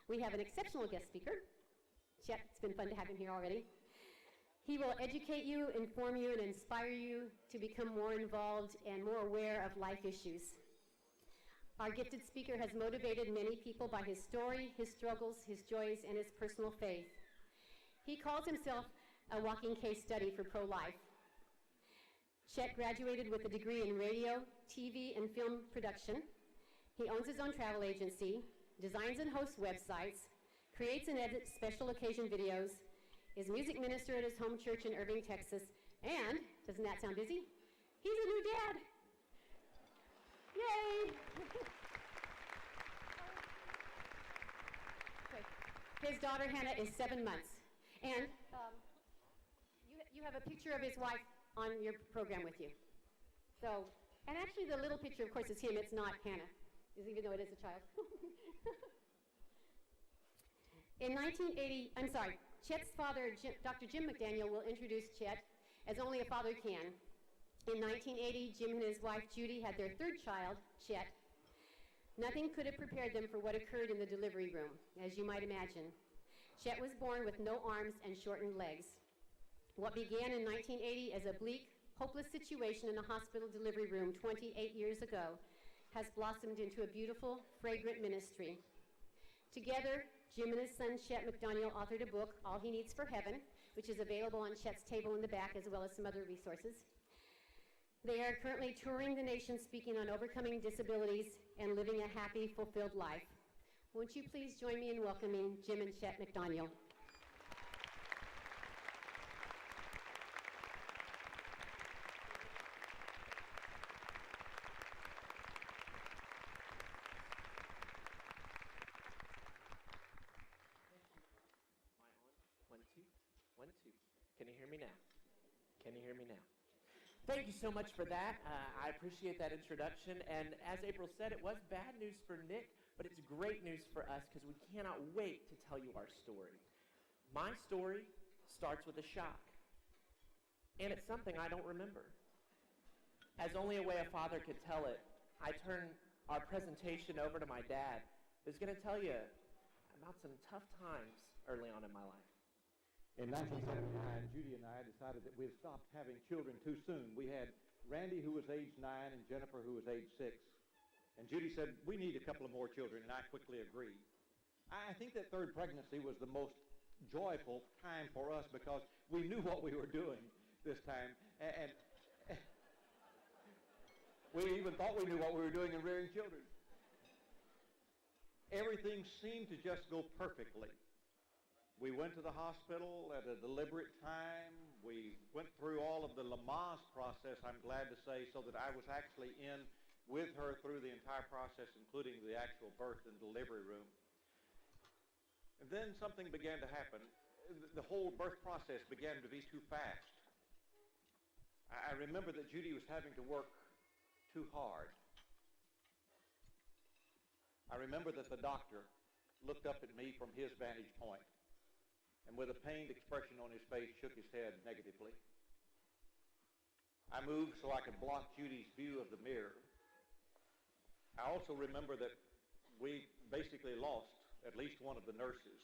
We have an exceptional guest speaker. Chet, it's been fun to have him here already. He will educate you, inform you, and inspire you to become more involved and more aware of life issues. Our gifted speaker has motivated many people by his story, his struggles, his joys, and his personal faith. He calls himself a walking case study for pro-life. Chet graduated with a degree in radio, TV, and film production. He owns his own travel agency, designs and hosts websites, creates and edits special occasion videos, is music minister at his home church in Irving, Texas, and, doesn't that sound busy? He's a new dad. Yay! Okay. His daughter, Hannah, is 7 months. And you have a picture of his wife on your program with you. So, and actually the little picture, of course, is him. It's not Hannah, even though it is a child. In 1980, Chet's father, Dr. Jim McDaniel, will introduce Chet as only a father can. In 1980, Jim and his wife, Judy, had their third child, Chet. Nothing could have prepared them for what occurred in the delivery room, as you might imagine. Chet was born with no arms and shortened legs. What began in 1980 as a bleak, hopeless situation in a hospital delivery room 28 years ago has blossomed into a beautiful, fragrant ministry. Together, Jim and his son, Chet McDoniel, authored a book, All He Needs for Heaven, which is available on Chet's table in the back, as well as some other resources. They are currently touring the nation speaking on overcoming disabilities and living a happy, fulfilled life. Won't you please join me in welcoming Jim and Chet McDoniel? One, two. Can you hear me now? Can you hear me now? Thank you so much for that. I appreciate that introduction. And as April said, it was bad news for Nick, but it's great news for us because we cannot wait to tell you our story. My story starts with a shock, and it's something I don't remember. As only a way a father could tell it, I turn our presentation over to my dad, who's going to tell you about some tough times early on in my life. In 1979, Judy and I decided that we had stopped having children too soon. We had Randy, who was age 9, and Jennifer, who was age 6. And Judy said, we need a couple of more children, and I quickly agreed. I think that third pregnancy was the most joyful time for us because we knew what we were doing this time. And we even thought we knew what we were doing in rearing children. Everything seemed to just go perfectly. We went to the hospital at a deliberate time. We went through all of the Lamaze process, I'm glad to say, so that I was actually in with her through the entire process, including the actual birth and delivery room. And then something began to happen. The whole birth process began to be too fast. I remember that Judy was having to work too hard. I remember that the doctor looked up at me from his vantage point, and with a pained expression on his face, shook his head negatively. I moved so I could block Judy's view of the mirror. I also remember that we basically lost at least one of the nurses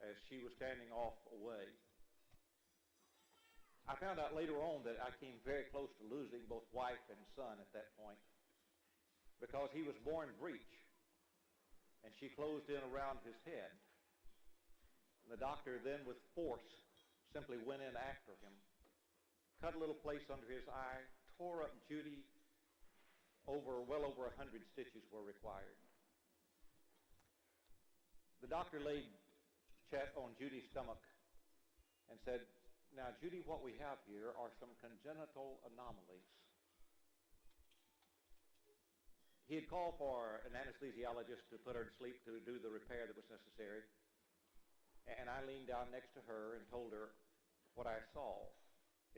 as she was standing off away. I found out later on that I came very close to losing both wife and son at that point because he was born breech, and she closed in around his head. The doctor then, with force, simply went in after him, cut a little place under his eye, tore up Judy. Well over 100 stitches were required. The doctor laid Chet on Judy's stomach and said, now, Judy, what we have here are some congenital anomalies. He had called for an anesthesiologist to put her to sleep to do the repair that was necessary. And I leaned down next to her and told her what I saw.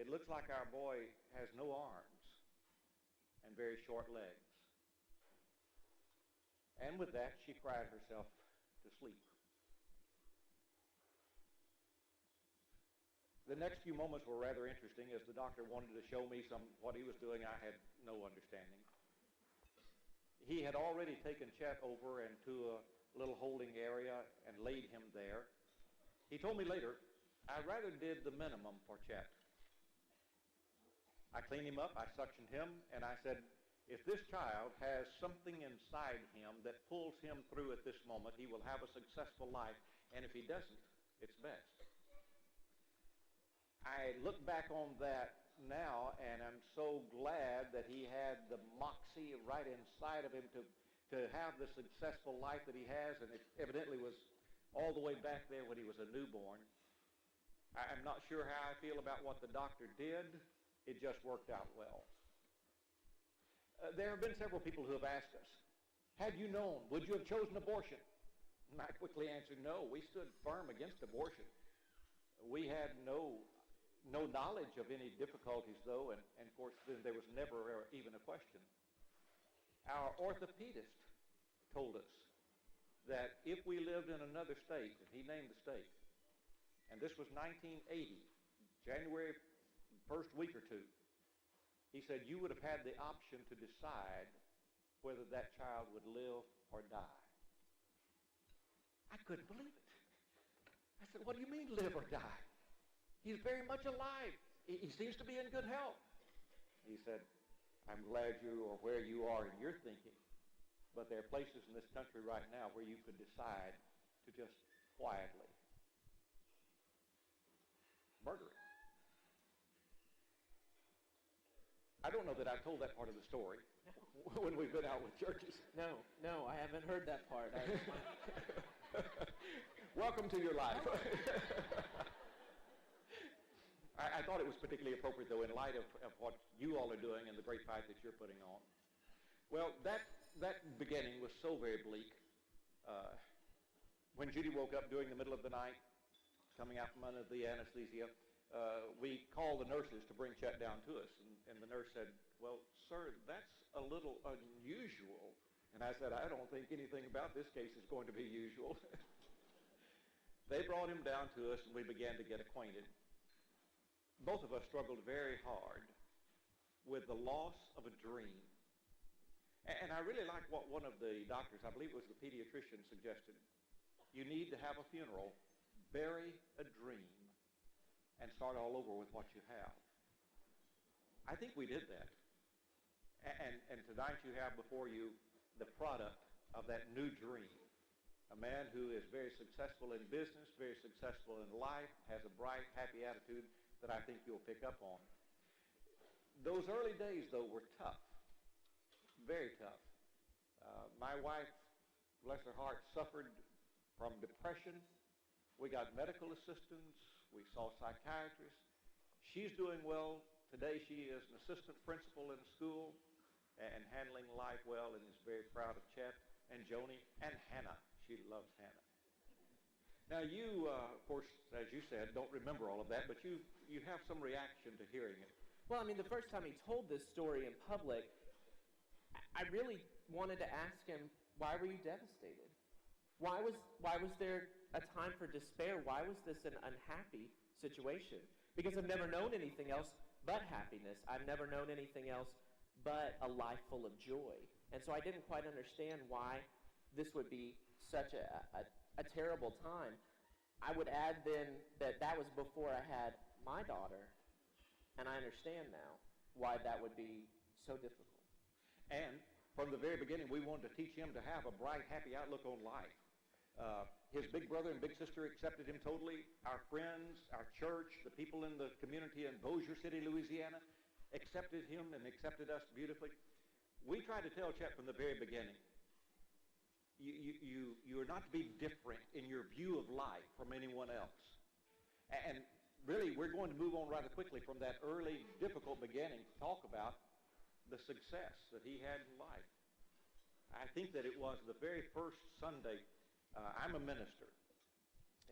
It looks like our boy has no arms and very short legs. And with that, she cried herself to sleep. The next few moments were rather interesting as the doctor wanted to show me what he was doing. I had no understanding. He had already taken Chet over into little holding area and laid him there. He told me later, I rather did the minimum for Chet. I cleaned him up, I suctioned him, and I said, if this child has something inside him that pulls him through at this moment, he will have a successful life, and if he doesn't, it's best. I look back on that now, and I'm so glad that he had the moxie right inside of him to have the successful life that he has, and it evidently was all the way back there when he was a newborn. I'm not sure how I feel about what the doctor did. It just worked out well. There have been several people who have asked us, had you known, would you have chosen abortion? And I quickly answered, no. We stood firm against abortion. We had no knowledge of any difficulties, though, and of course, then there was never even a question. Our orthopedist told us that if we lived in another state, and he named the state, and this was 1980, January first week or two, he said you would have had the option to decide whether that child would live or die. I couldn't believe it. I said, what do you mean live or die? He's very much alive. He seems to be in good health. He said, I'm glad you are where you are in your thinking, but there are places in this country right now where you could decide to just quietly murder him. I don't know that I've told that part of the story when we've been out with churches. No, I haven't heard that part. Welcome to your life. I thought it was particularly appropriate, though, in light of what you all are doing and the great fight that you're putting on. Well, that beginning was so very bleak. When Judy woke up during the middle of the night, coming out from under the anesthesia, we called the nurses to bring Chet down to us. And the nurse said, well, sir, that's a little unusual. And I said, I don't think anything about this case is going to be usual. They brought him down to us, and we began to get acquainted. Both of us struggled very hard with the loss of a dream. And I really like what one of the doctors, I believe it was the pediatrician, suggested. You need to have a funeral, bury a dream, and start all over with what you have. I think we did that. And tonight you have before you the product of that new dream. A man who is very successful in business, very successful in life, has a bright, happy attitude that I think you'll pick up on. Those early days, though, were tough, very tough. My wife, bless her heart, suffered from depression. We got medical assistance. We saw psychiatrists. She's doing well. Today she is an assistant principal in a school and handling life well, and is very proud of Chet and Joni and Hannah. She loves Hannah. Now you, of course, as you said, don't remember all of that, but you have some reaction to hearing it. Well, I mean, the first time he told this story in public, I really wanted to ask him, why were you devastated? Why was there a time for despair? Why was this an unhappy situation? Because I've never known anything else but happiness. I've never known anything else but a life full of joy. And so I didn't quite understand why this would be such a terrible time. I would add then that was before I had my daughter, and I understand now why that would be so difficult. And from the very beginning, we wanted to teach him to have a bright, happy outlook on life. His big brother and big sister accepted him totally. Our friends, our church, the people in the community in Bossier City, Louisiana, accepted him and accepted us beautifully. We tried to tell Chet from the very beginning, you are not to be different in your view of life from anyone else. And really, we're going to move on rather quickly from that early, difficult beginning to talk about the success that he had in life. I think that it was the very first Sunday. I'm a minister,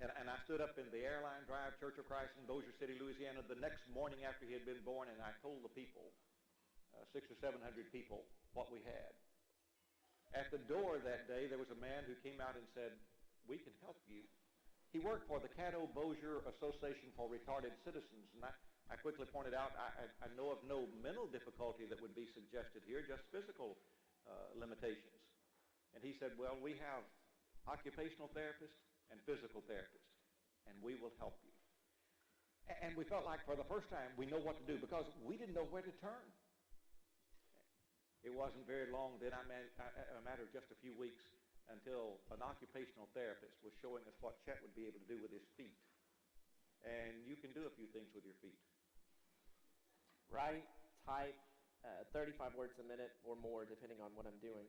and I stood up in the Airline Drive Church of Christ in Bossier City, Louisiana, the next morning after he had been born, and I told the people, 600 or 700 people, what we had. At the door that day, there was a man who came out and said, we can help you. He worked for the Caddo Bossier Association for Retarded Citizens, and I quickly pointed out, I know of no mental difficulty that would be suggested here, just physical limitations. And he said, well, we have occupational therapist, and physical therapist, and we will help you. And we felt like for the first time we know what to do because we didn't know where to turn. It wasn't very long then, a matter of just a few weeks, until an occupational therapist was showing us what Chet would be able to do with his feet. And you can do a few things with your feet. Write, type, 35 words a minute or more, depending on what I'm doing.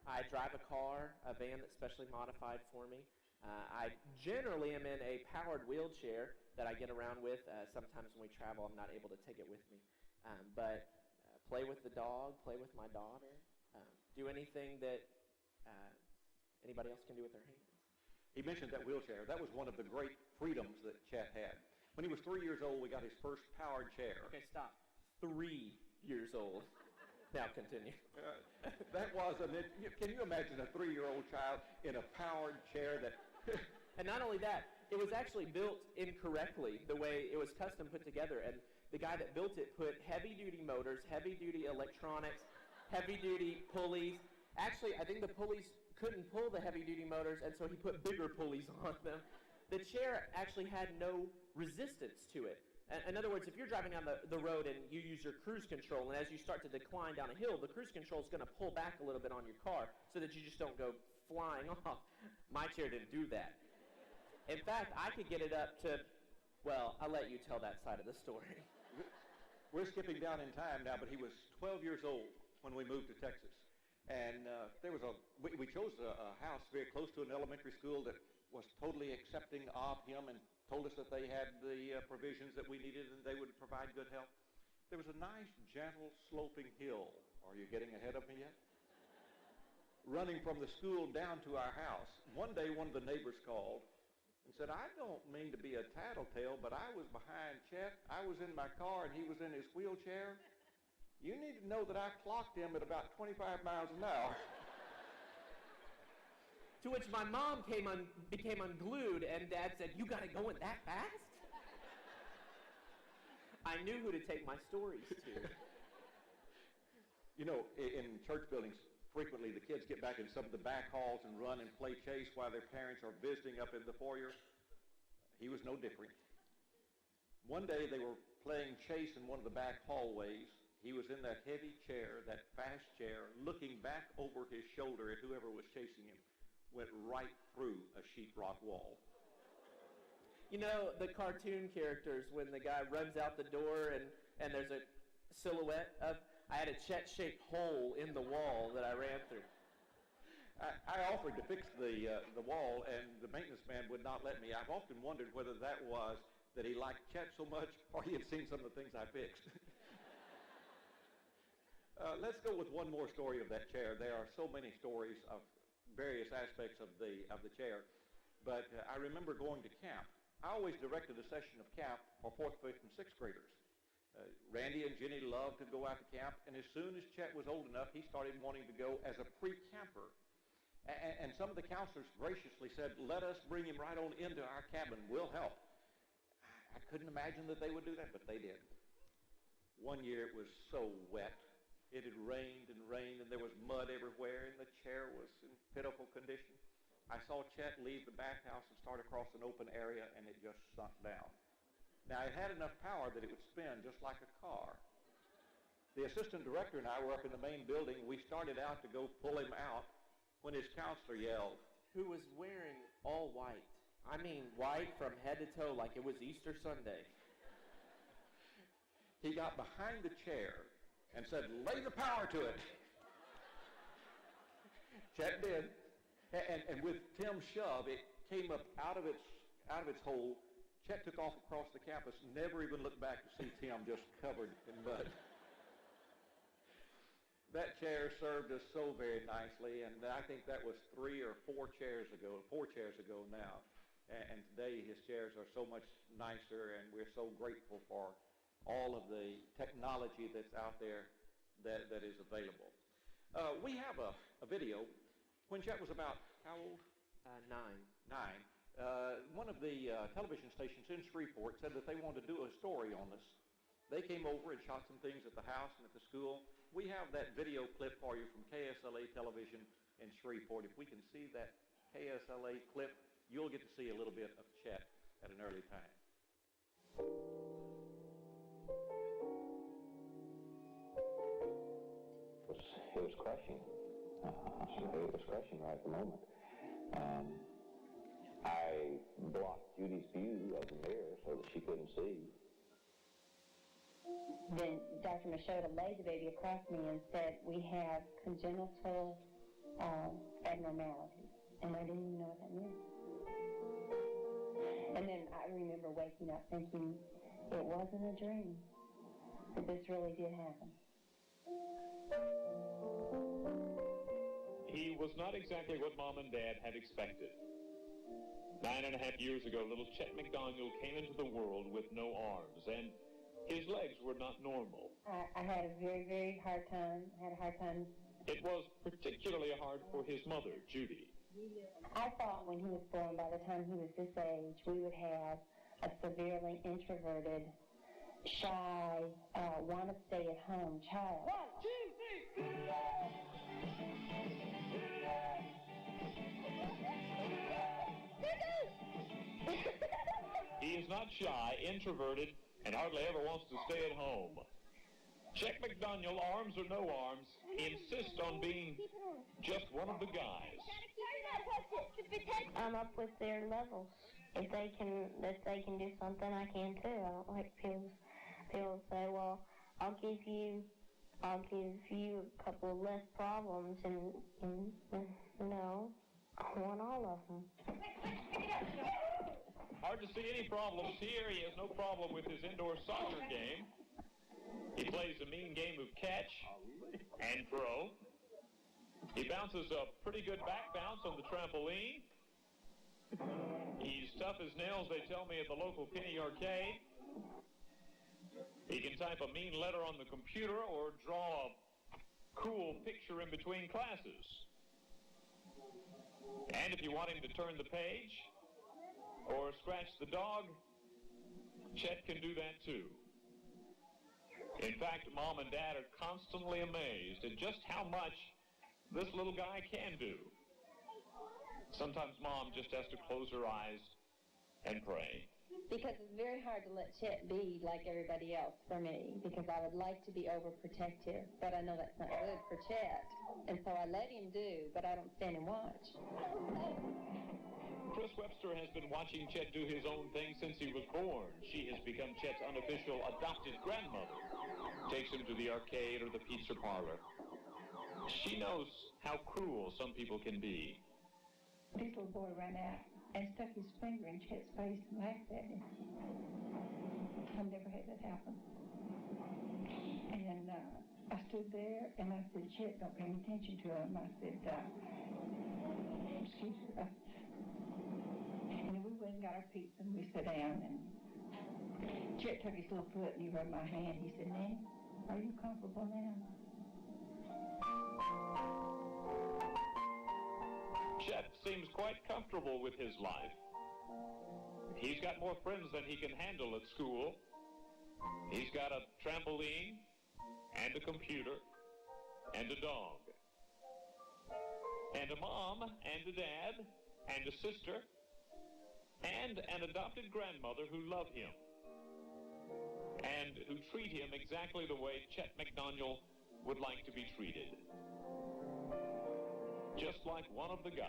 I drive a car, a van that's specially modified for me. I generally am in a powered wheelchair that I get around with. Sometimes when we travel, I'm not able to take it with me. But play with the dog, play with my daughter, do anything that anybody else can do with their hands. He mentioned that wheelchair. That was one of the great freedoms that Chet had. When he was 3 years old, we got his first powered chair. Okay, stop. 3 years old. Now continue. That was, can you imagine a 3-year-old child in a powered chair that... And not only that, it was actually built incorrectly, the way it was custom put together. And the guy that built it put heavy-duty motors, heavy-duty electronics, heavy-duty pulleys. Actually, I think the pulleys couldn't pull the heavy-duty motors, and so he put bigger pulleys on them. The chair actually had no resistance to it. In other words, if you're driving down the road and you use your cruise control, and as you start to decline down a hill, the cruise control is going to pull back a little bit on your car so that you just don't go flying off. My chair didn't do that. In fact, I could get it up to, well, I'll let you tell that side of the story. We're skipping down in time now, but he was 12 years old when we moved to Texas. And we chose a house very close to an elementary school that was totally accepting of him and told us that they had the provisions that we needed and they would provide good help. There was a nice, gentle, sloping hill. Are you getting ahead of me yet? Running from the school down to our house. One day, one of the neighbors called and said, I don't mean to be a tattletale, but I was behind Chet. I was in my car and he was in his wheelchair. You need to know that I clocked him at about 25 miles an hour. To which my mom became unglued, and Dad said, you got it going that fast? I knew who to take my stories to. You know, in church buildings, frequently the kids get back in some of the back halls and run and play chase while their parents are visiting up in the foyer. He was no different. One day they were playing chase in one of the back hallways. He was in that heavy chair, that fast chair, looking back over his shoulder at whoever was chasing him. Went right through a sheetrock wall. You know, the cartoon characters, when the guy runs out the door and there's a silhouette of, I had a Chet-shaped hole in the wall that I ran through. I offered to fix the wall, and the maintenance man would not let me. I've often wondered whether that was that he liked Chet so much or he had seen some of the things I fixed. Let's go with one more story of that chair. There are so many stories of various aspects of the chair. But I remember going to camp. I always directed a session of camp for 4th, 5th, and 6th graders. Randy and Jenny loved to go out to camp, and as soon as Chet was old enough, he started wanting to go as a pre-camper. And some of the counselors graciously said, let us bring him right on into our cabin. We'll help. I couldn't imagine that they would do that, but they did. One year it was so wet. It had rained and rained, and there was mud everywhere, and the chair was in pitiful condition. I saw Chet leave the back house and start across an open area, and it just sunk down. Now, it had enough power that it would spin just like a car. The assistant director and I were up in the main building. We started out to go pull him out when his counselor yelled. Who was wearing all white. I mean, white from head to toe like it was Easter Sunday. He got behind the chair and said, lay the power to it. Chet did. And with Tim's shove, it came up out of its hole. Chet took off across the campus, never even looked back to see Tim just covered in mud. That chair served us so very nicely, and I think that was 4 chairs ago now. And today his chairs are so much nicer, and we're so grateful for all of the technology that's out there that is available. We have a video. When Chet was about, how old? 9. 9. One of the television stations in Shreveport said that they wanted to do a story on us. They came over and shot some things at the house and at the school. We have that video clip for you from KSLA television in Shreveport. If we can see that KSLA clip, you'll get to see a little bit of Chet at an early time. It was crushing. It was crushing right at the moment. I blocked Judy's view of the mirror so that she couldn't see. Then Dr. Machota laid the baby across me and said, we have congenital abnormalities. And I didn't even know what that meant. And then I remember waking up thinking, it wasn't a dream. That this really did happen. He was not exactly what Mom and Dad had expected. 9.5 years ago, little Chet McDoniel came into the world with no arms, and his legs were not normal. I had a very, very hard time. It was particularly hard for his mother, Judy. I thought when he was born, by the time he was this age, we would have a severely introverted, shy, want-to-stay-at-home child. 1, 2, 3. He is not shy, introverted, and hardly ever wants to stay at home. Chet McDoniel, arms or no arms, insists on being just one of the guys. I'm up with their levels. If they can do something, I can too. I don't like people say, well, I'll give you a couple less problems, and no, I want all of them. Hard to see any problems here. He has no problem with his indoor soccer game. He plays a mean game of catch and throw. He bounces a pretty good back bounce on the trampoline. He's tough as nails, they tell me, at the local penny arcade. He can type a mean letter on the computer or draw a cool picture in between classes. And if you want him to turn the page or scratch the dog, Chet can do that too. In fact, Mom and Dad are constantly amazed at just how much this little guy can do. Sometimes Mom just has to close her eyes and pray. Because it's very hard to let Chet be like everybody else for me, because I would like to be overprotective, but I know that's not good for Chet. And so I let him do, but I don't stand and watch. Chris Webster has been watching Chet do his own thing since he was born. She has become Chet's unofficial adopted grandmother. Takes him to the arcade or the pizza parlor. She knows how cruel some people can be. This little boy ran out and stuck his finger in Chet's face and laughed at him. I've never had that happen. And I stood there and I said, Chet, don't pay any attention to him. I said, excuse me. And then we went and got our pizza and we sat down, and Chet took his little foot and he rubbed my hand. He said, Nanny, are you comfortable now? Chet seems quite comfortable with his life. He's got more friends than he can handle at school. He's got a trampoline and a computer and a dog and a mom and a dad and a sister and an adopted grandmother who love him and who treat him exactly the way Chet McDoniel would like to be treated. Just like one of the guys.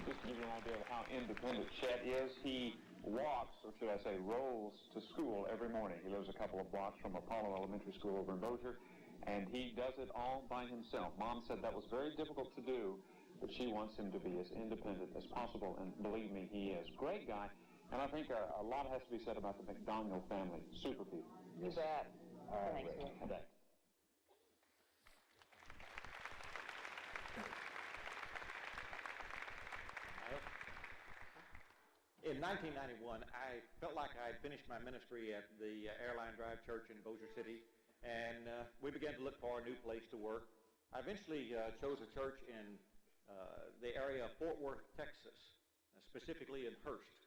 Just to give you an idea of how independent Chet is, he walks, or should I say rolls, to school every morning. He lives a couple of blocks from Apollo Elementary School over in Bossier, and he does it all by himself. Mom said that was very difficult to do, but she wants him to be as independent as possible, and believe me, he is. Great guy, and I think a lot has to be said about the McDoniel family. Super people. You bet. Thanks. In 1991, I felt like I had finished my ministry at the Airline Drive Church in Bossier City, and we began to look for a new place to work. I eventually chose a church in the area of Fort Worth, Texas. specifically in Hurst.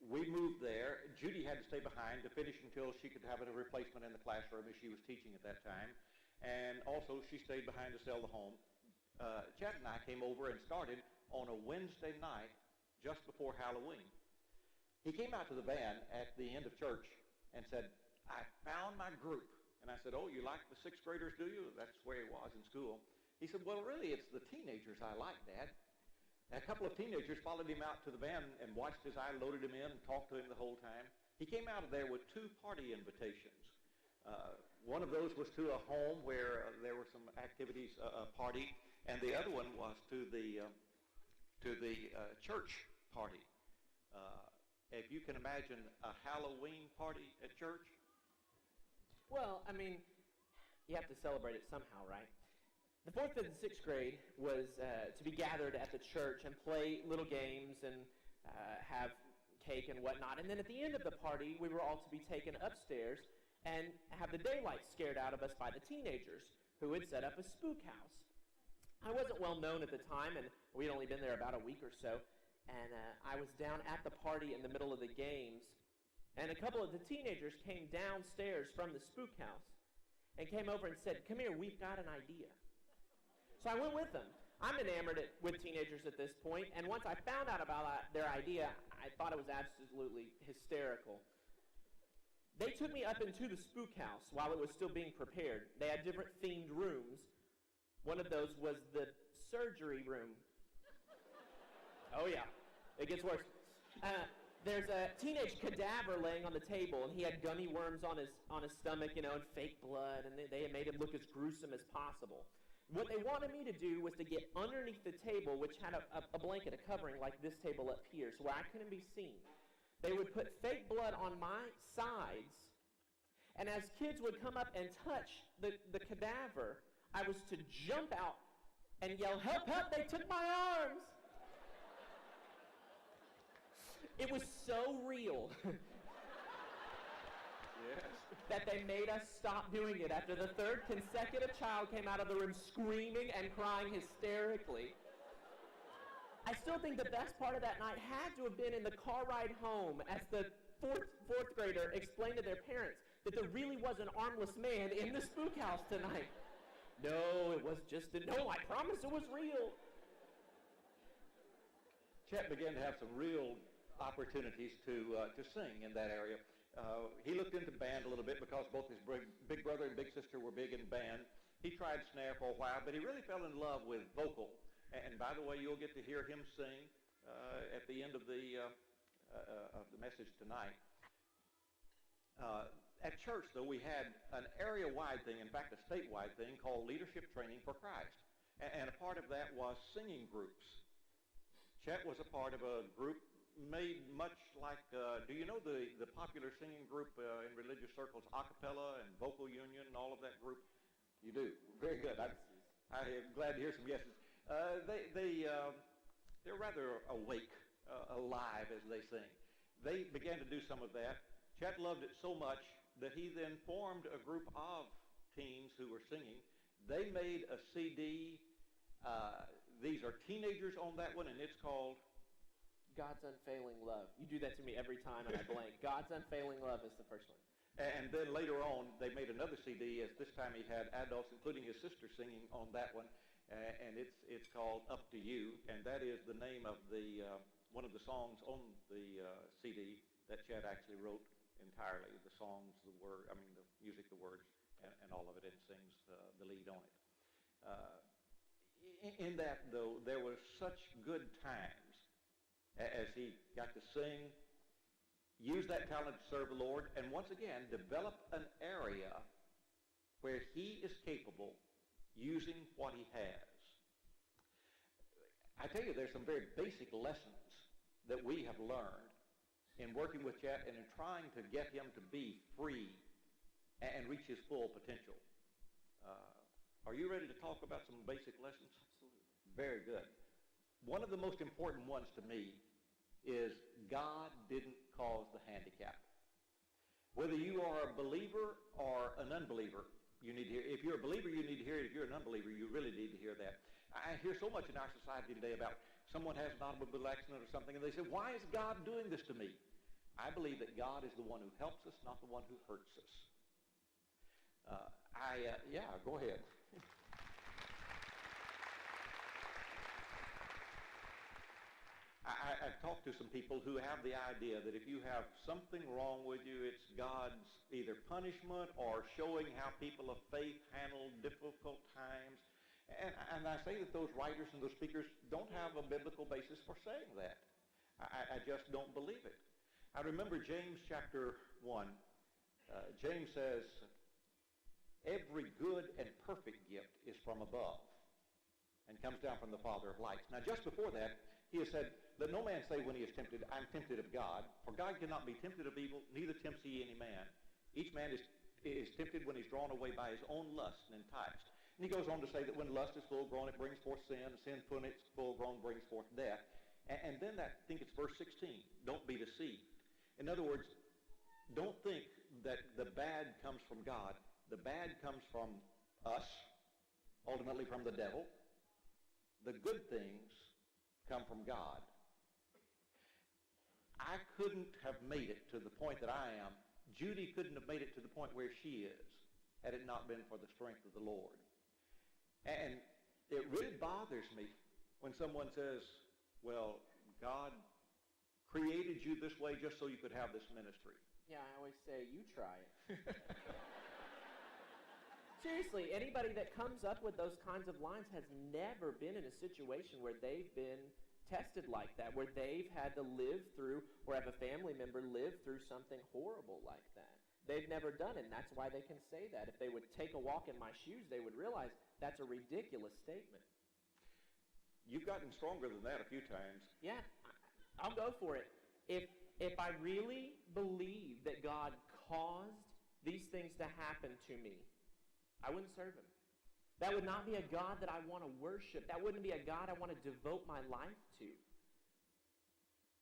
We moved there. Judy had to stay behind to finish until she could have a replacement in the classroom as she was teaching at that time. And also she stayed behind to sell the home. Chet and I came over and started on a Wednesday night just before Halloween. He came out to the van at the end of church and said, I found my group. And I said, oh, you like the sixth graders, do you? That's where he was in school. He said, well, really, it's the teenagers I like, Dad. And a couple of teenagers followed him out to the van and watched as I loaded him in and talked to him the whole time. He came out of there with 2 party invitations. One of those was to a home where there were some activities, a party, and the other one was to the church party. If you can imagine a Halloween party at church. Well, I mean, you have to celebrate it somehow, right? The 4th, 5th, and 6th grade was to be gathered at the church and play little games and have cake and whatnot. And then at the end of the party, we were all to be taken upstairs and have the daylight scared out of us by the teenagers who had set up a spook house. I wasn't well known at the time, and we'd only been there about a week or so. And I was down at the party in the middle of the games, and a couple of the teenagers came downstairs from the spook house and came over and said, come here, we've got an idea. So I went with them. I'm enamored with teenagers at this point, and once I found out about their idea, I thought it was absolutely hysterical. They took me up into the spook house while it was still being prepared. They had different themed rooms. One of those was the surgery room. Oh yeah, it gets worse. There's a teenage cadaver laying on the table, and he had gummy worms on his stomach, and fake blood, and they had made him look as gruesome as possible. What they wanted me to do was to get underneath the table, which had a blanket, a covering like this table up here, so where I couldn't be seen. They would put fake blood on my sides, and as kids would come up and touch the cadaver, I was to jump out and yell, help, help, they took my arms! It was so real that they made us stop doing it after the 3rd consecutive child came out of the room screaming and crying hysterically. I still think the best part of that night had to have been in the car ride home as the fourth grader explained to their parents that there really was an armless man in the spook house tonight. No, it was just no, I promise it was real. Chet began to have some real opportunities to sing in that area. He looked into band a little bit because both his big brother and big sister were big in band. He tried snare for a while, but he really fell in love with vocal. And by the way, you'll get to hear him sing at the end of the message tonight. At church, though, we had an area-wide thing, in fact, a statewide thing called Leadership Training for Christ. And a part of that was singing groups. Chet was a part of a group made much like, do you know the popular singing group in religious circles, a cappella and vocal union and all of that group? You do. Very good. I'm glad to hear some yeses. They're rather awake, alive as they sing. They began to do some of that. Chet loved it so much that he then formed a group of teens who were singing. They made a CD. These are teenagers on that one, and it's called God's Unfailing Love. You do that to me every time, and I blank. God's Unfailing Love is the first one. And then later on, they made another CD, as this time he had adults, including his sister, singing on that one, and it's called Up to You, and that is the name of the one of the songs on the CD that Chet actually wrote entirely. The songs, the music, the words, and all of it, and sings the lead on it. In that, though, there was such good times as he got to sing, use that talent to serve the Lord, and once again, develop an area where he is capable using what he has. I tell you, there's some very basic lessons that we have learned in working with Chet and in trying to get him to be free and reach his full potential. Are you ready to talk about some basic lessons? Absolutely. Very good. One of the most important ones to me is God didn't cause the handicap. Whether you are a believer or an unbeliever, you need to hear. If you're a believer, you need to hear it. If you're an unbeliever, you really need to hear that. I hear so much in our society today about someone has an automobile accident or something, and they say, why is God doing this to me? I believe that God is the one who helps us, not the one who hurts us. Go ahead. I've talked to some people who have the idea that if you have something wrong with you, it's God's either punishment or showing how people of faith handle difficult times. And I say that those writers and those speakers don't have a biblical basis for saying that. I just don't believe it. I remember James chapter 1. James says, every good and perfect gift is from above and comes down from the Father of lights. Now, just before that, he has said, let no man say when he is tempted, I'm tempted of God. For God cannot be tempted of evil, neither tempts he any man. Each man is tempted when he's drawn away by his own lust and enticed. And he goes on to say that when lust is full grown, it brings forth sin. Sin, when it's full grown, brings forth death. And then I think it's verse 16. Don't be deceived. In other words, don't think that the bad comes from God. The bad comes from us, ultimately from the devil. The good things come from God. I couldn't have made it to the point that I am. Judy couldn't have made it to the point where she is had it not been for the strength of the Lord. And it really bothers me when someone says, well, God created you this way just so you could have this ministry. Yeah, I always say, you try it. Seriously, anybody that comes up with those kinds of lines has never been in a situation where they've been tested like that, where they've had to live through or have a family member live through something horrible like that. They've never done it, and that's why they can say that. If they would take a walk in my shoes, they would realize that's a ridiculous statement. You've gotten stronger than that a few times. Yeah, I'll go for it. If I really believe that God caused these things to happen to me, I wouldn't serve him. That would not be a God that I want to worship. That wouldn't be a God I want to devote my life to.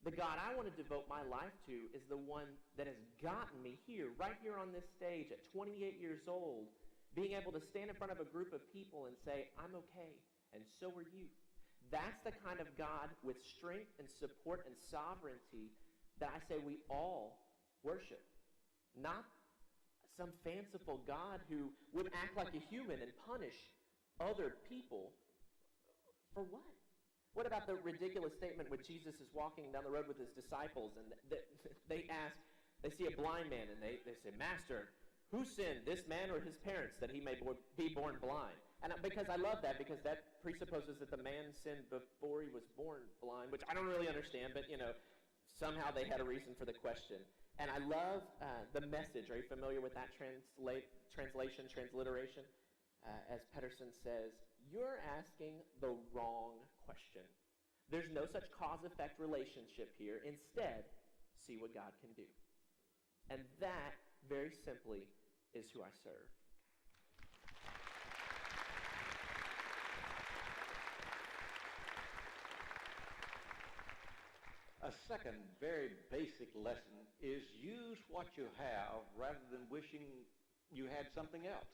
The God I want to devote my life to is the one that has gotten me here, right here on this stage at 28 years old, being able to stand in front of a group of people and say, I'm okay, and so are you. That's the kind of God with strength and support and sovereignty that I say we all worship. Not some fanciful God who would act like a human and punish other people for what? What about the ridiculous statement when Jesus is walking down the road with his disciples and they see a blind man and they say, Master, who sinned, this man or his parents, that he may be born blind? And because I love that, because that presupposes that the man sinned before he was born blind, which I don't really understand, but somehow they had a reason for the question. And I love the message. Are you familiar with that transliteration? As Pedersen says, you're asking the wrong question. There's no such cause-effect relationship here. Instead, see what God can do. And that, very simply, is who I serve. A second very basic lesson is use what you have rather than wishing you had something else.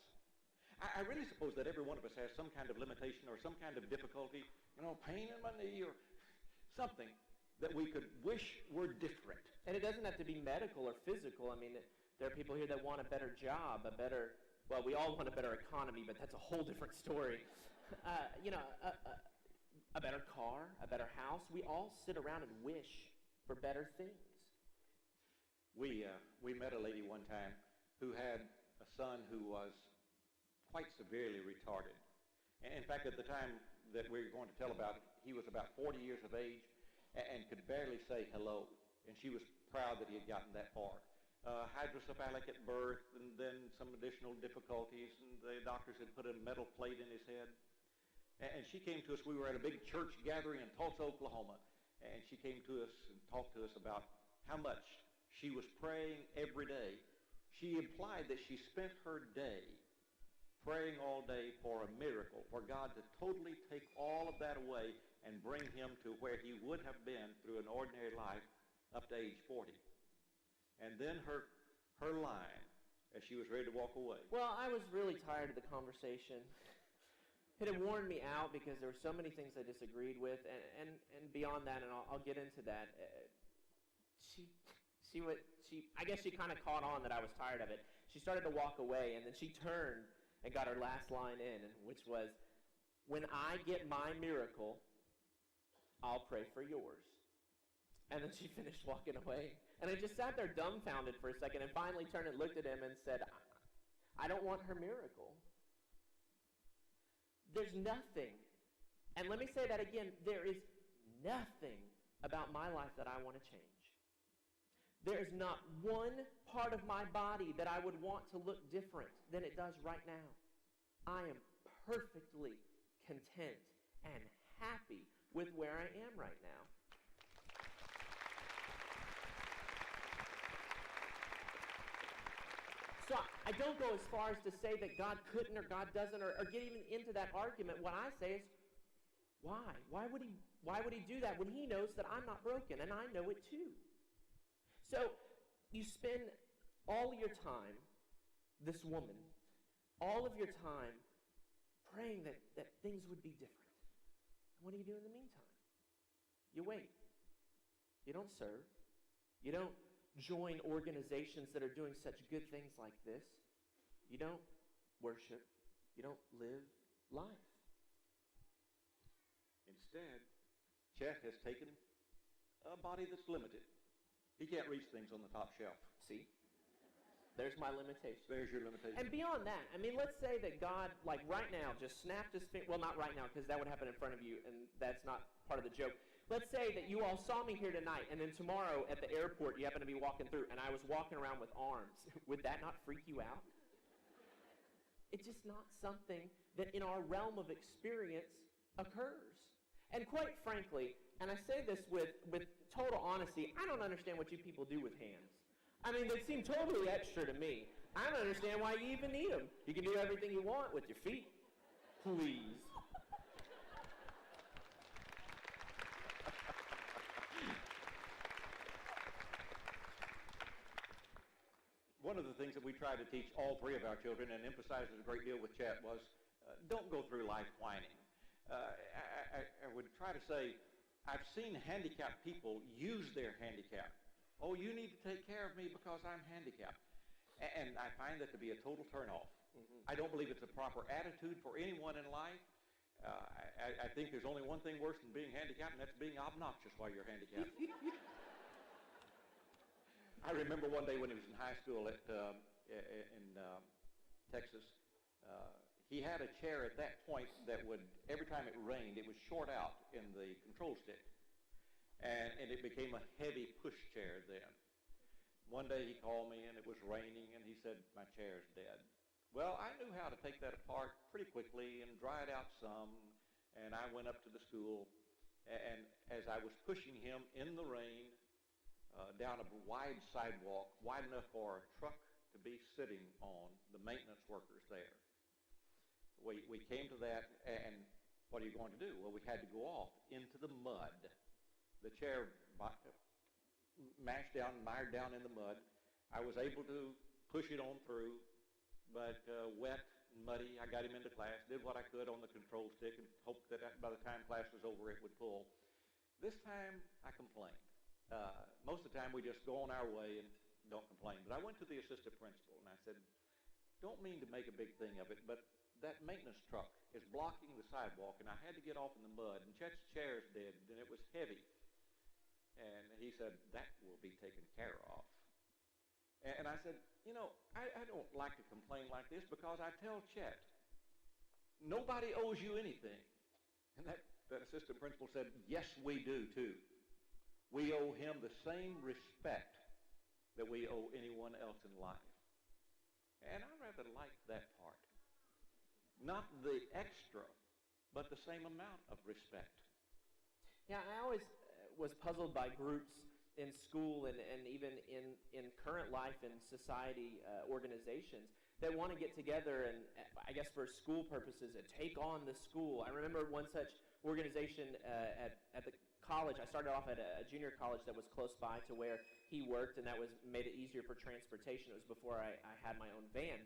I really suppose that every one of us has some kind of limitation or some kind of difficulty, pain in my knee or something that we could wish were different. And it doesn't have to be medical or physical. I mean, there are people here that want a better job, we all want a better economy, but that's a whole different story. A better car, a better house. We all sit around and wish for better things. We met a lady one time who had a son who was quite severely retarded. In fact, at the time that we're going to tell about it, he was about 40 years of age and could barely say hello. And she was proud that he had gotten that far. Hydrocephalic at birth, and then some additional difficulties, and the doctors had put a metal plate in his head. And she came to us. We were at a big church gathering in Tulsa, Oklahoma, and she came to us and talked to us about how much she was praying every day. She implied that she spent her day praying all day for a miracle, for God to totally take all of that away and bring him to where he would have been through an ordinary life up to age 40. And then her line, as she was ready to walk away. Well, I was really tired of the conversation. it had worn me out because there were so many things I disagreed with, and beyond that, and I'll get into that. I guess she kind of caught on that I was tired of it. She started to walk away, and then she turned and got her last line in, which was, "When I get my miracle, I'll pray for yours." And then she finished walking away. And I just sat there dumbfounded for a second and finally turned and looked at him and said, I don't want her miracle. There's nothing, and let me say that again, there is nothing about my life that I want to change. There is not one part of my body that I would want to look different than it does right now. I am perfectly content and happy with where I am right now. So I don't go as far as to say that God couldn't or God doesn't or get even into that argument. What I say is, why? Why would he do that when he knows that I'm not broken and I know it too? So you spend all of your time, this woman, all of your time praying that things would be different. And what do you do in the meantime? You wait. You don't serve. You don't join organizations that are doing such good things like this. You don't worship. You don't live life. Instead, Chet has taken a body that's limited. He can't reach things on the top shelf. See? There's my limitation. There's your limitation. And beyond that, I mean, let's say that God, like right now, just snapped his finger. Well, not right now, because that would happen in front of you, and that's not part of the joke. Let's say that you all saw me here tonight, and then tomorrow at the airport you happen to be walking through, and I was walking around with arms. Would that not freak you out? It's just not something that in our realm of experience occurs. And quite frankly, and I say this with total honesty, I don't understand what you people do with hands. I mean, they seem totally extra to me. I don't understand why you even need them. You can do everything you want with your feet. Please. One of the things that we tried to teach all three of our children and emphasized a great deal with Chet was don't go through life whining. I would try to say, I've seen handicapped people use their handicap. Oh, you need to take care of me because I'm handicapped. And I find that to be a total turnoff. Mm-hmm. I don't believe it's a proper attitude for anyone in life. I think there's only one thing worse than being handicapped, and that's being obnoxious while you're handicapped. I remember one day when he was in high school in Texas, he had a chair at that point that would, every time it rained, it would short out in the control stick. And it became a heavy push chair then. One day he called me and it was raining and he said, my chair's dead. Well, I knew how to take that apart pretty quickly and dry it out some. And I went up to the school, and as I was pushing him in the rain, down a wide sidewalk, wide enough for a truck to be sitting on, the maintenance workers there. We came to that, and what are you going to do? Well, we had to go off into the mud. The chair mashed down, mired down in the mud. I was able to push it on through, but wet and muddy. I got him into class, did what I could on the control stick, and hoped that by the time class was over, it would pull. This time, I complained. Most of the time we just go on our way and don't complain. But I went to the assistant principal and I said, don't mean to make a big thing of it, but that maintenance truck is blocking the sidewalk and I had to get off in the mud and Chet's chair's dead and it was heavy. And he said, that will be taken care of. And I said, you know, I don't like to complain like this because I tell Chet, nobody owes you anything. And that assistant principal said, yes, we do too. We owe him the same respect that we owe anyone else in life. And I rather like that part. Not the extra, but the same amount of respect. Yeah, I always was puzzled by groups in school and even in current life and society organizations that want to get together and, I guess for school purposes, take on the school. I remember one such organization at the college. I started off at a junior college that was close by to where he worked, and that made it easier for transportation. It was before I had my own van.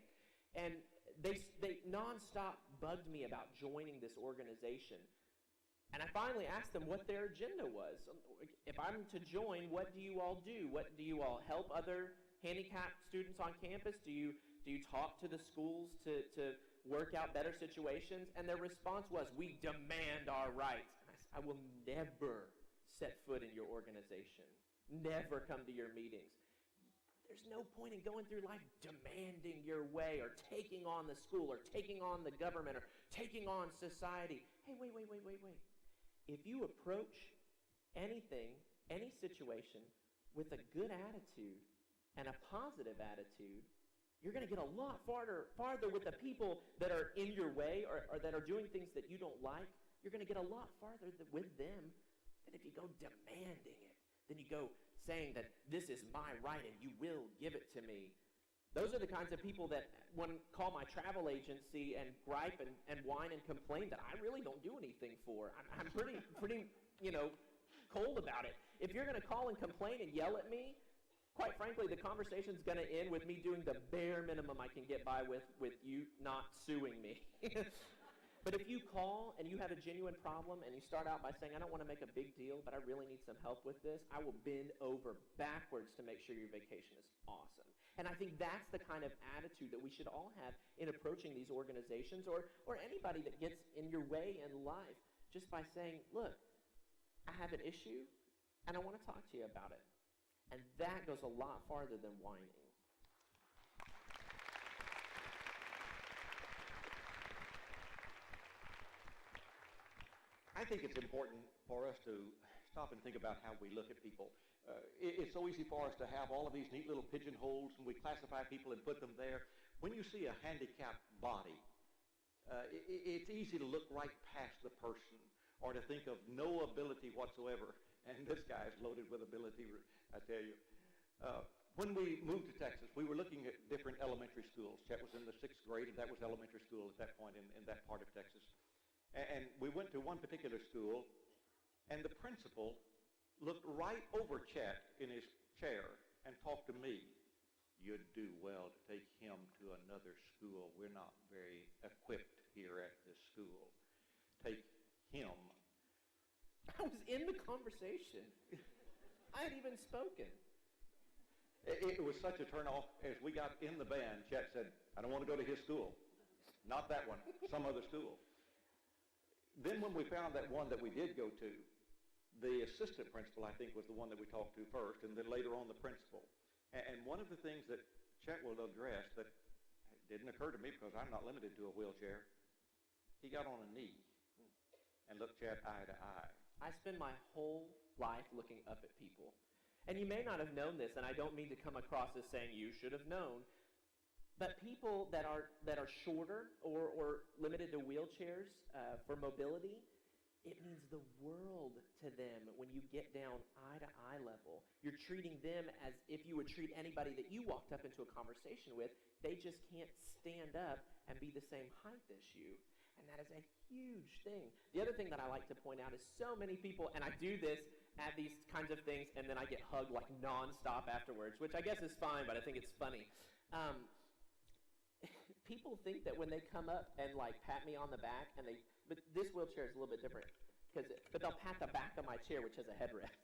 And they nonstop bugged me about joining this organization. And I finally asked them what their agenda was. If I'm to join, what do you all do? What do you all help other handicapped students on campus? Do you talk to the schools to work out better situations? And their response was, we demand our rights. And I said, I will never set foot in your organization. Never come to your meetings. There's no point in going through life demanding your way or taking on the school or taking on the government or taking on society. Hey, wait. If you approach anything, any situation with a good attitude and a positive attitude, you're going to get a lot farther with the people that are in your way or that are doing things that you don't like. You're going to get a lot farther with them than if you go demanding it. Then you go saying that this is my right and you will give it to me. Those are the kinds of people that want to call my travel agency and gripe and whine and complain that I really don't do anything for. I'm pretty cold about it. If you're going to call and complain and yell at me, quite frankly, the conversation's going to end with me doing the bare minimum I can get by with you not suing me. But if you call and you have a genuine problem and you start out by saying, I don't want to make a big deal, but I really need some help with this, I will bend over backwards to make sure your vacation is awesome. And I think that's the kind of attitude that we should all have in approaching these organizations or anybody that gets in your way in life, just by saying, look, I have an issue and I want to talk to you about it. And that goes a lot farther than whining. I think it's important for us to stop and think about how we look at people. It's so easy for us to have all of these neat little pigeonholes, and we classify people and put them there. When you see a handicapped body, it's easy to look right past the person or to think of no ability whatsoever. And this guy is loaded with ability, I tell you. When we moved to Texas, we were looking at different elementary schools. Chet was in the 6th grade, and that was elementary school at that point in that part of Texas. And we went to one particular school, and the principal looked right over Chet in his chair and talked to me. You'd do well to take him to another school. We're not very equipped here at this school. Take him. I was in the conversation. I had even spoken. It was such a turnoff. As we got in the van, Chet said, I don't want to go to his school. Not that one, some other school. Then when we found that one that we did go to, the assistant principal, I think, was the one that we talked to first, and then later on the principal. And one of the things that Chet will address that didn't occur to me because I'm not limited to a wheelchair, he got on a knee and looked Chet eye to eye. I spend my whole life looking up at people. And you may not have known this, and I don't mean to come across as saying you should have known, but people that are shorter or limited to wheelchairs for mobility, it means the world to them when you get down eye-to-eye level. You're treating them as if you would treat anybody that you walked up into a conversation with. They just can't stand up and be the same height as you. And that is a huge thing. The other thing that I like to point out is so many people, and I do this at these kinds of things, and then I get hugged like nonstop afterwards, which I guess is fine, but I think it's funny. People think that when they come up and like pat me on the back, but this wheelchair is a little bit different, but they'll pat the back of my chair, which has a headrest.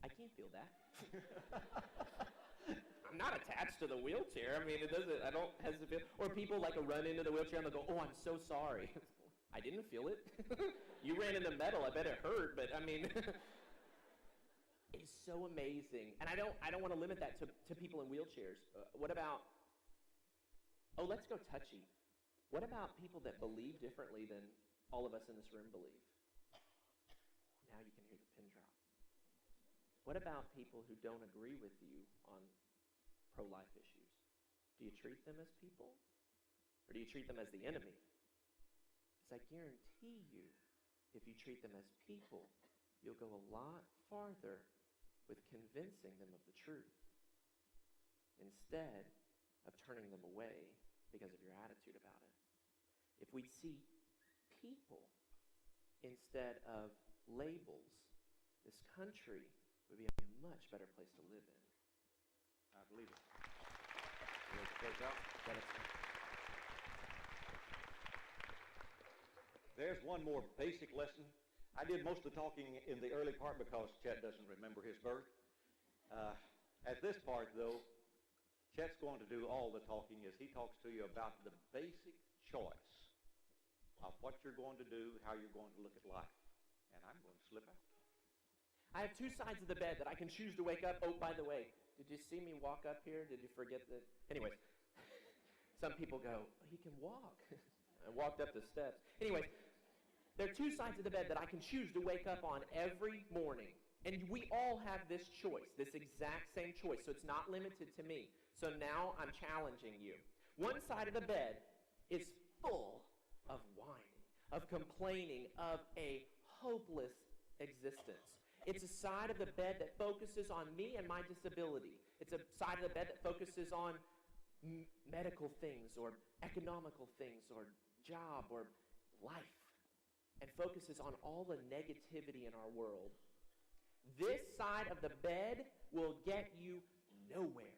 I can't feel that. I'm not attached to the wheelchair. I mean, I don't hesitate. Or people like run into the wheelchair and they'll go, oh, I'm so sorry. I didn't feel it. You ran into metal. I bet it hurt, but I mean, it is so amazing. And I don't want to limit that to people in wheelchairs. What about, let's go touchy. What about people that believe differently than all of us in this room believe? Now you can hear the pin drop. What about people who don't agree with you on pro-life issues? Do you treat them as people? Or do you treat them as the enemy? Because I guarantee you, if you treat them as people, you'll go a lot farther with convincing them of the truth instead of turning them away because of your attitude about it. If we'd see people instead of labels, this country would be a much better place to live in. I believe it. Let's close out. There's one more basic lesson. I did most of the talking in the early part because Chet doesn't remember his birth. At this part, though, Chet's going to do all the talking as he talks to you about the basic choice of what you're going to do, how you're going to look at life. And I'm going to slip out. I have two sides of the bed that I can choose to wake up. Oh, by the way, did you see me walk up here? Did you forget that? Anyways, some people go, he can walk. I walked up the steps. Anyways, there are two sides of the bed that I can choose to wake up on every morning. And we all have this choice, this exact same choice. So it's not limited to me. So now I'm challenging you. One side of the bed is full of whining, of complaining, of a hopeless existence. It's a side of the bed that focuses on me and my disability. It's a side of the bed that focuses on medical things or economical things or job or life, and focuses on all the negativity in our world. This side of the bed will get you nowhere,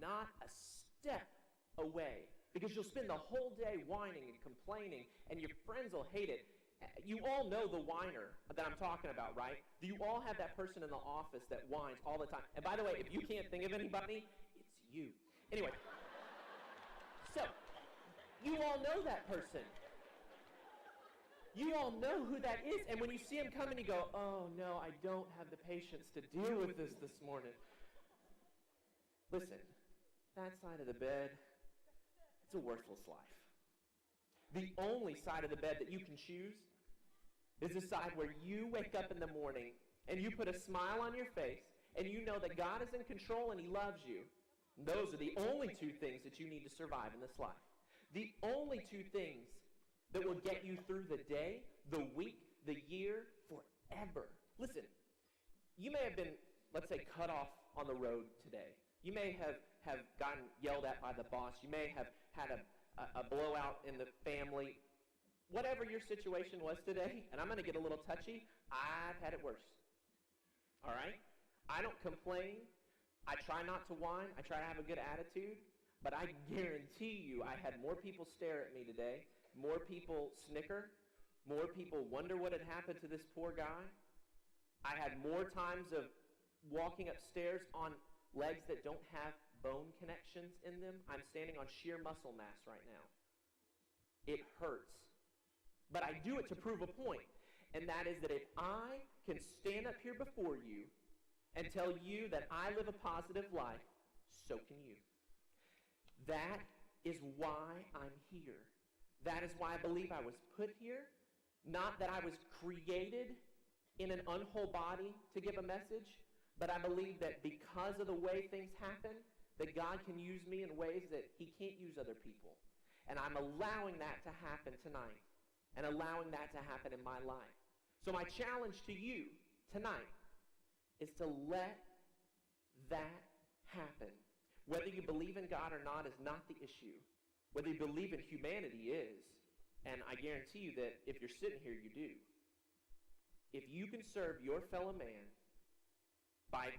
not a step away, because you'll spend the whole day whining and complaining, and your friends will hate it. You all know the whiner that I'm talking about, right? Do you all have that person in the office that whines all the time? And by the way, if you can't think of anybody, it's you. Anyway, so you all know that person. You all know who that is, and when you see him coming, you go, oh no, I don't have the patience to deal with this morning. Listen, that side of the bed, it's a worthless life. The only side of the bed that you can choose is the side where you wake up in the morning and you put a smile on your face and you know that God is in control and He loves you. Those are the only two things that you need to survive in this life. The only two things that will get you through the day, the week, the year, forever. Listen, you may have been, let's say, cut off on the road today. You may have gotten yelled at by the boss. You may have had a blowout in the family. Whatever your situation was today, and I'm going to get a little touchy, I've had it worse. All right? I don't complain. I try not to whine. I try to have a good attitude. But I guarantee you I had more people stare at me today, more people snicker, more people wonder what had happened to this poor guy. I had more times of walking upstairs on legs that don't have bone connections in them. I'm standing on sheer muscle mass right now. It hurts. But I do it to prove a point, and that is that if I can stand up here before you and tell you that I live a positive life, so can you. That is why I'm here. That is why I believe I was put here, not that I was created in an unwhole body to give a message, but I believe that because of the way things happen, that God can use me in ways that He can't use other people. And I'm allowing that to happen tonight, and allowing that to happen in my life. So my challenge to you tonight is to let that happen. Whether you believe in God or not is not the issue. Whether you believe in humanity is, and I guarantee you that if you're sitting here, you do. If you can serve your fellow man by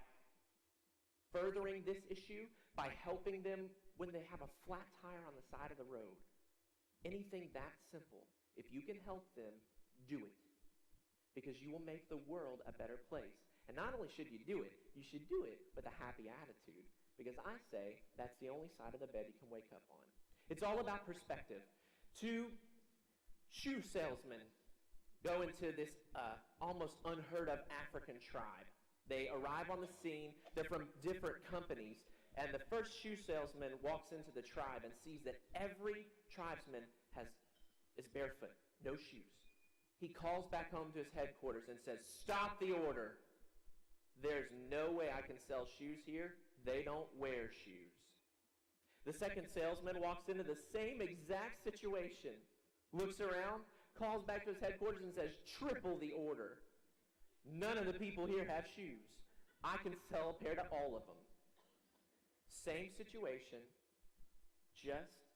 furthering this issue, by helping them when they have a flat tire on the side of the road, anything that simple, if you can help them, do it. Because you will make the world a better place. And not only should you do it with a happy attitude. Because I say that's the only side of the bed you can wake up on. It's all about perspective. Two shoe salesmen go into this almost unheard of African tribe. They arrive on the scene. They're from different companies. And the first shoe salesman walks into the tribe and sees that every tribesman is barefoot, no shoes. He calls back home to his headquarters and says, "Stop the order. There's no way I can sell shoes here. They don't wear shoes." The second salesman walks into the same exact situation, looks around, calls back to his headquarters and says, "Triple the order. None of the people here have shoes. I can sell a pair to all of them." Same situation, just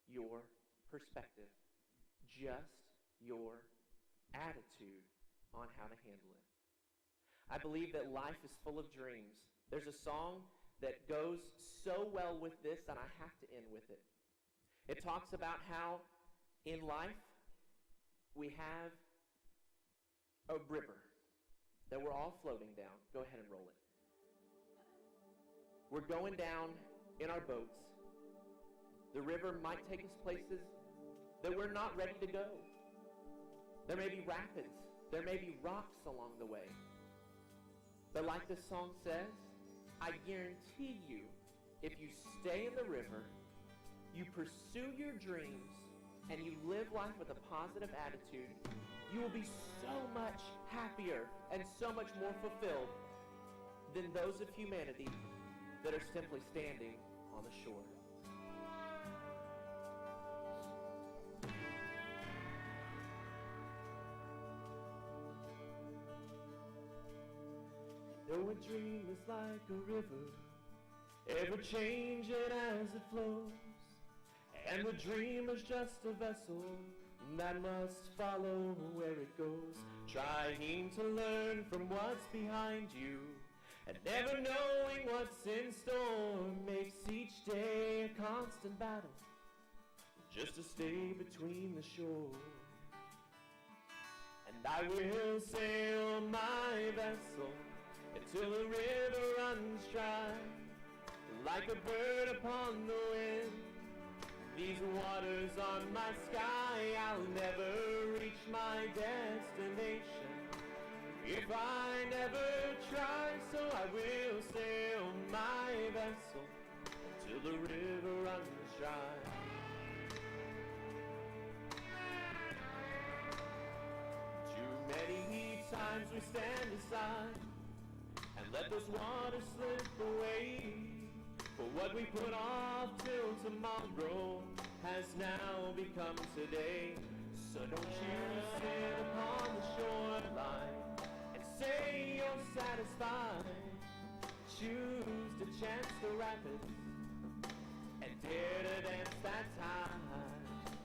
your perspective, just your attitude on how to handle it. I believe that life is full of dreams. There's a song that goes so well with this that I have to end with it. It talks about how in life we have a river that we're all floating down. Go ahead and roll it. We're going down in our boats. The river might take us places that we're not ready to go. There may be rapids. There may be rocks along the way. But like this song says, I guarantee you, if you stay in the river, you pursue your dreams, and you live life with a positive attitude, you will be so much happier and so much more fulfilled than those of humanity that are simply standing on the shore. Though a dream is like a river, ever changing as it flows, and the dream is just a vessel that must follow where it goes, trying to learn from what's behind you, and never knowing what's in store makes each day a constant battle, just to stay between the shore. And I will sail my vessel until the river runs dry, like a bird upon the wind. These waters are my sky, I'll never reach my destination if I never try, so I will sail my vessel till the river runs dry. Too many times we stand aside and let those waters slip away, for what we put off till tomorrow has now become today. So don't you sit upon the shoreline and say you're satisfied. Choose to chance the rapids and dare to dance that tide.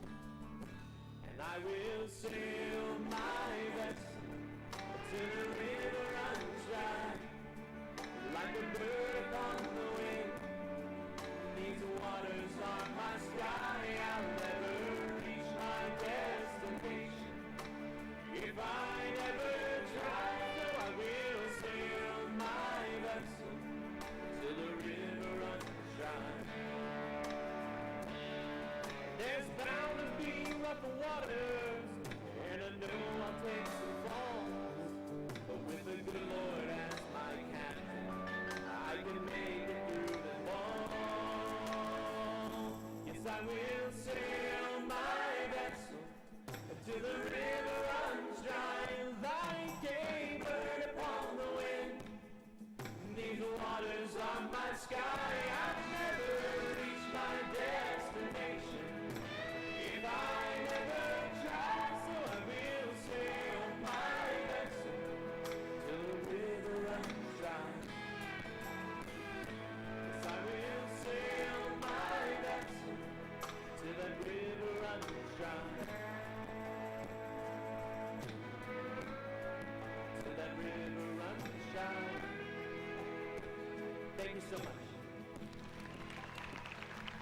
And I will sail my vessel till the river runs dry, like a bird upon the wind. These waters are my sky, I'll never reach my destination if I never try, so I will sail my vessel till the river runs dry. There's bound to be rough waters, and I know I'll take some falls, but with the good Lord as my captain, I can make it through them all. Yes, I will sail my vessel till the river runs dry, like a bird upon the wind. These waters are my sky, I'll never reach my destination if I never try, so I will sail my vessel till the river runs dry. Yes, I will sail my vessel till that river runs dry. Till that river runs dry. Thank you so much.